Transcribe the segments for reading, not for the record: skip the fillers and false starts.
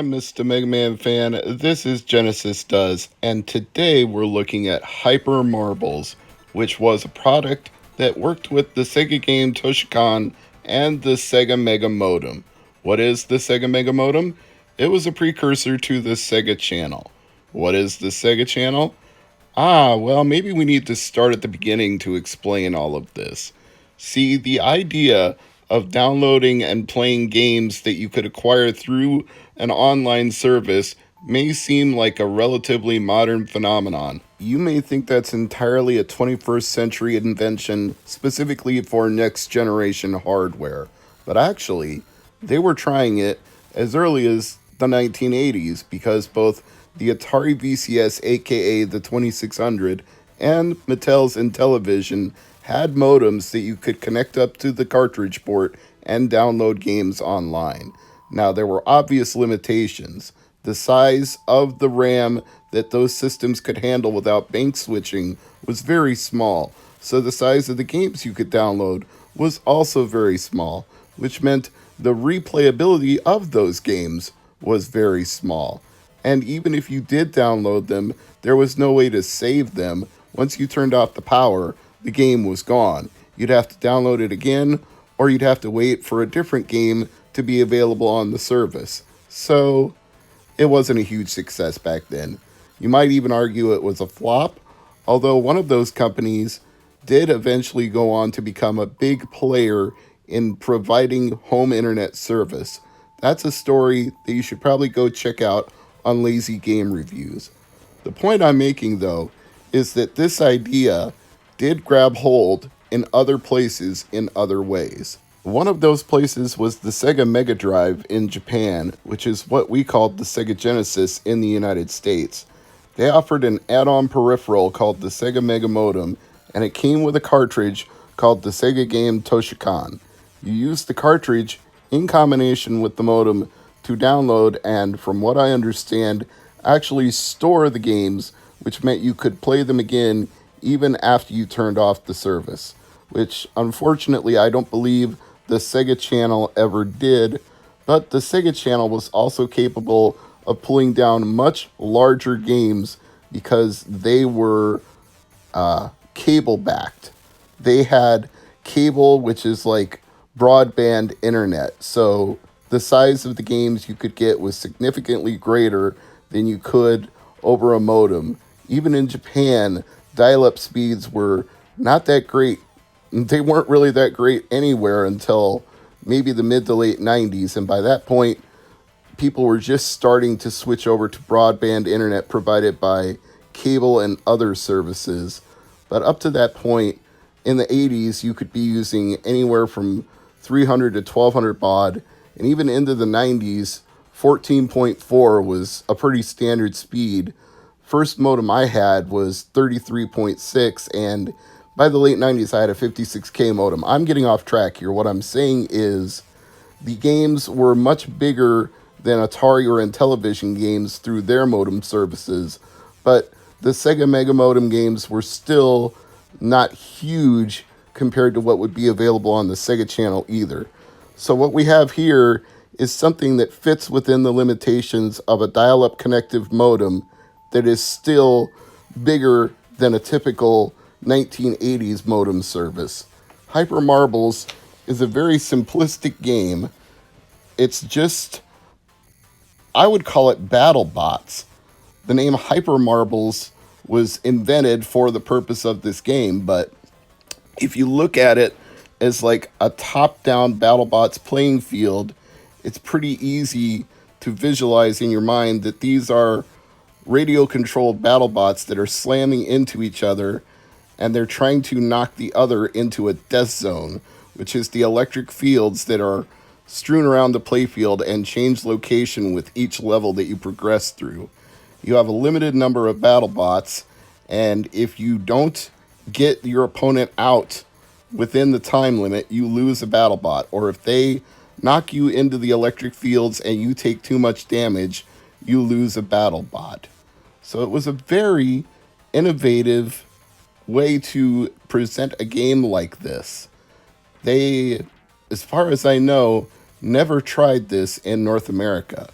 I'm Mr. MegaManFan. This is Genesis Does, and today we're looking at Hyper Marbles, which was a product that worked with the Sega game Toshikan and the Sega Mega Modem. What is the Sega Mega Modem? It was a precursor to the Sega Channel. What is the Sega Channel? Well, maybe we need to start at the beginning to explain all of this. See, the idea of downloading and playing games that you could acquire through an online service may seem like a relatively modern phenomenon. You may think that's entirely a 21st century invention specifically for next generation hardware, but actually, they were trying it as early as the 1980s because both the Atari VCS, aka the 2600, and Mattel's Intellivision had modems that you could connect up to the cartridge port and download games online. Now, there were obvious limitations. The size of the RAM that those systems could handle without bank switching was very small, so the size of the games you could download was also very small, which meant the replayability of those games was very small. And even if you did download them, there was no way to save them. Once you turned off the power, the game was gone. You'd have to download it again, or you'd have to wait for a different game to be available on the service. So, it wasn't a huge success back then. You might even argue it was a flop, although one of those companies did eventually go on to become a big player in providing home internet service. That's a story that you should probably go check out on Lazy Game Reviews. The point I'm making, though, is that this idea did grab hold in other places in other ways. One of those places was the Sega Mega Drive in Japan, which is what we called the Sega Genesis in the United States. They offered an add-on peripheral called the Sega Mega Modem, and it came with a cartridge called the Sega game Toshikan. You used the cartridge in combination with the modem to download and, from what I understand, actually store the games, which meant you could play them again even after you turned off the service, which unfortunately I don't believe the Sega Channel ever did, but the Sega Channel was also capable of pulling down much larger games because they were cable backed. They had cable, which is like broadband internet, so the size of the games you could get was significantly greater than you could over a modem. Even in Japan, dial-up speeds were not that great. They weren't really that great anywhere until maybe the mid to late 90s, and by that point, people were just starting to switch over to broadband internet provided by cable and other services. But up to that point, in the 80s, you could be using anywhere from 300 to 1200 baud, and even into the 90s, 14.4 was a pretty standard speed. First modem I had was 33.6, and by the late 90s, I had a 56K modem. I'm getting off track here. What I'm saying is the games were much bigger than Atari or Intellivision games through their modem services, but the Sega Mega Modem games were still not huge compared to what would be available on the Sega Channel either. So what we have here is something that fits within the limitations of a dial-up connective modem that is still bigger than a typical 1980s modem service. Hyper Marbles is a very simplistic game. It's just, I would call it battle bots. The name Hyper Marbles was invented for the purpose of this game, but if you look at it as like a top-down BattleBots playing field, it's pretty easy to visualize in your mind that these are radio-controlled BattleBots that are slamming into each other, and they're trying to knock the other into a death zone, which is the electric fields that are strewn around the playfield and change location with each level that you progress through. You have a limited number of BattleBots, and if you don't get your opponent out within the time limit, you lose a BattleBot. Or if they knock you into the electric fields and you take too much damage, you lose a BattleBot. So it was a very innovative way to present a game like this. They, as far as I know, never tried this in North America.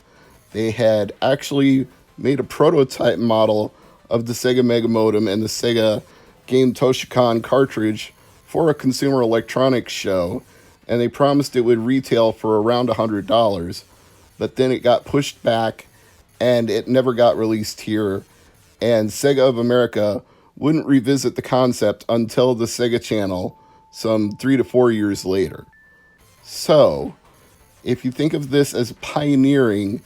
They had actually made a prototype model of the Sega Mega Modem and the Sega Game Toshikon cartridge for a Consumer Electronics show, and they promised it would retail for around $100, but then it got pushed back and it never got released here, and Sega of America wouldn't revisit the concept until the Sega Channel some 3 to 4 years later. So, if you think of this as pioneering,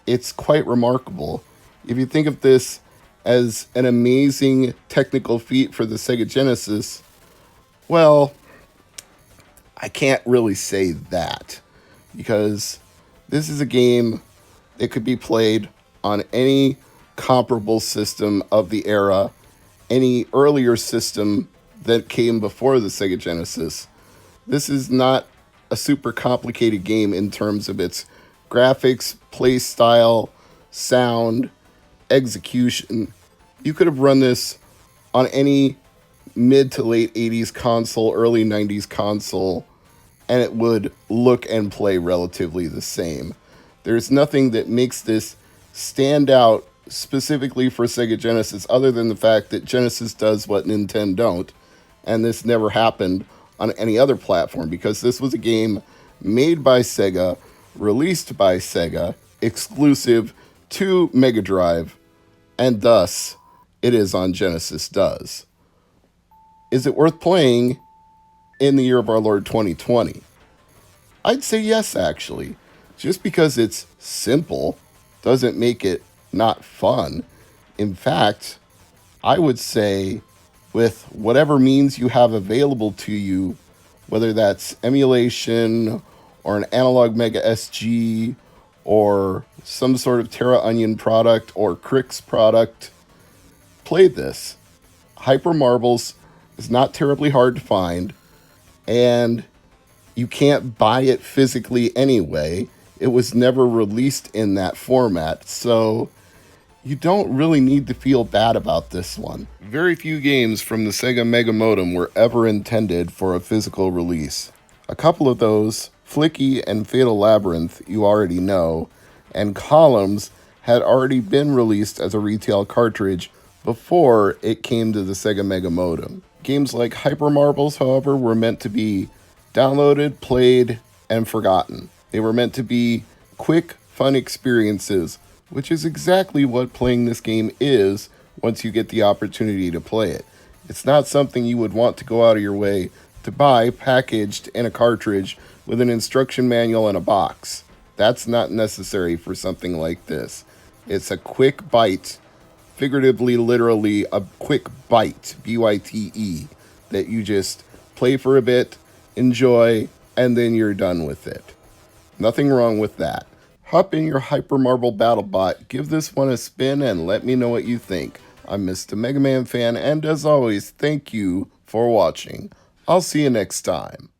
it's quite remarkable. If you think of this as an amazing technical feat for the Sega Genesis, well, I can't really say that, because this is a game that could be played on any comparable system of the era, any earlier system that came before the Sega Genesis. This is not a super complicated game in terms of its graphics, play style, sound, execution. You could have run this on any mid to late 80s console, early 90s console, and it would look and play relatively the same. There's nothing that makes this stand out specifically for Sega Genesis other than the fact that Genesis does what Nintendo don't, and this never happened on any other platform, because this was a game made by Sega, released by Sega, exclusive to Mega Drive, and thus it is on Genesis does. Is it worth playing in the year of our Lord 2020? I'd say yes, actually. Just because it's simple doesn't make it not fun. In fact, I would say with whatever means you have available to you, whether that's emulation or an analog Mega SG or some sort of Terra Onion product or Crix product, play this. Hyper Marbles is not terribly hard to find, and you can't buy it physically anyway. It was never released in that format, so you don't really need to feel bad about this one. Very few games from the Sega Mega Modem were ever intended for a physical release. A couple of those, Flicky and Fatal Labyrinth, you already know, and Columns had already been released as a retail cartridge before it came to the Sega Mega Modem. Games like Hyper Marbles, however, were meant to be downloaded, played, and forgotten. They were meant to be quick, fun experiences, which is exactly what playing this game is once you get the opportunity to play it. It's not something you would want to go out of your way to buy packaged in a cartridge with an instruction manual and a box. That's not necessary for something like this. It's a quick bite, figuratively, literally, a quick bite, B-Y-T-E, that you just play for a bit, enjoy, and then you're done with it. Nothing wrong with that. Hop in your Hyper Marble BattleBot, give this one a spin, and let me know what you think. I'm Mr. MegaManFan, and as always, thank you for watching. I'll see you next time.